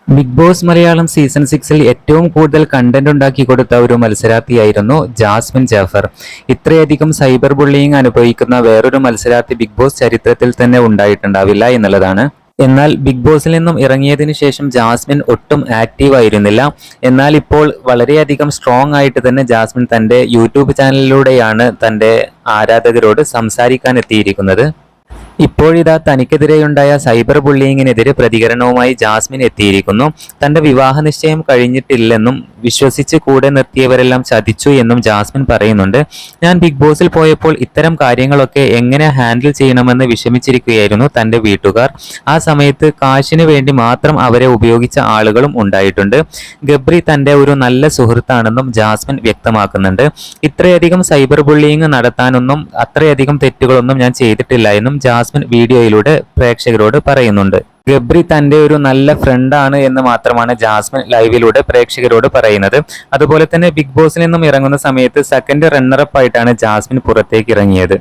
Big boss Malayalam season 6-ൽ ഏറ്റവും കൂടുതൽ content ഉണ്ടാക്കി കൊടുത്ത ഒരു മത്സരാർത്ഥിയായിരുന്നു ജാസ്മിൻ ജാഫർ. ഇത്രയധികം സൈബർ ബുള്ളിയിങ് അനുഭവിക്കുന്ന വേറൊരു മത്സരാർത്ഥി ബിഗ് ബോസ് ചരിത്രത്തിൽ തന്നെ ഉണ്ടായിട്ടുണ്ടാവില്ല എന്നുള്ളതാണ്. എന്നാൽ ബിഗ് ബോസിൽ നിന്നും ഇറങ്ങിയതിനു ശേഷം ജാസ്മിൻ ഒട്ടും ആക്റ്റീവ് ആയിരുന്നില്ല. എന്നാൽ ഇപ്പോൾ വളരെയധികം സ്ട്രോങ് ആയിട്ട് തന്നെ ജാസ്മിൻ തന്റെ യൂട്യൂബ് ചാനലിലൂടെയാണ് തന്റെ ആരാധകരോട് സംസാരിക്കാൻ എത്തിയിരിക്കുന്നത്. ഇപ്പോഴിതാ തനിക്കെതിരെയുണ്ടായ സൈബർ ബുള്ളിയിങ്ങിനെതിരെ പ്രതികരണവുമായി ജാസ്മിൻ എത്തിയിരിക്കുന്നു. തന്റെ വിവാഹ നിശ്ചയം കഴിഞ്ഞിട്ടില്ലെന്നും വിശ്വസിച്ച് കൂടെ നിർത്തിയവരെല്ലാം ചതിച്ചു എന്നും ജാസ്മിൻ പറയുന്നുണ്ട്. ഞാൻ ബിഗ് ബോസിൽ പോയപ്പോൾ ഇത്തരം കാര്യങ്ങളൊക്കെ എങ്ങനെ ഹാൻഡിൽ ചെയ്യണമെന്ന് വിഷമിച്ചിരിക്കുകയായിരുന്നു തന്റെ വീട്ടുകാർ. ആ സമയത്ത് കാശിന് വേണ്ടി മാത്രം അവരെ ഉപയോഗിച്ച ആളുകളും ഉണ്ടായിട്ടുണ്ട്. ഗബ്രി തന്റെ ഒരു നല്ല സുഹൃത്താണെന്നും ജാസ്മിൻ വ്യക്തമാക്കുന്നുണ്ട്. ഇത്രയധികം സൈബർ ബുള്ളിയിങ് നടത്താനൊന്നും അത്രയധികം തെറ്റുകളൊന്നും ഞാൻ ചെയ്തിട്ടില്ല എന്നും ജാസ്മിൻ വീഡിയോയിലൂടെ പ്രേക്ഷകരോട് പറയുന്നുണ്ട്. ഗബ്രി തന്റെ ഒരു നല്ല ഫ്രണ്ടാണ് എന്ന് മാത്രമാണ് ജാസ്മിൻ ലൈവിലൂടെ പ്രേക്ഷകരോട് പറയുന്നത്. അതുപോലെ തന്നെ ബിഗ് ബോസിൽ നിന്നും ഇറങ്ങുന്ന സമയത്ത് സെക്കൻഡ് റണ്ണറപ്പ് ആയിട്ടാണ് ജാസ്മിൻ പുറത്തേക്ക് ഇറങ്ങിയത്.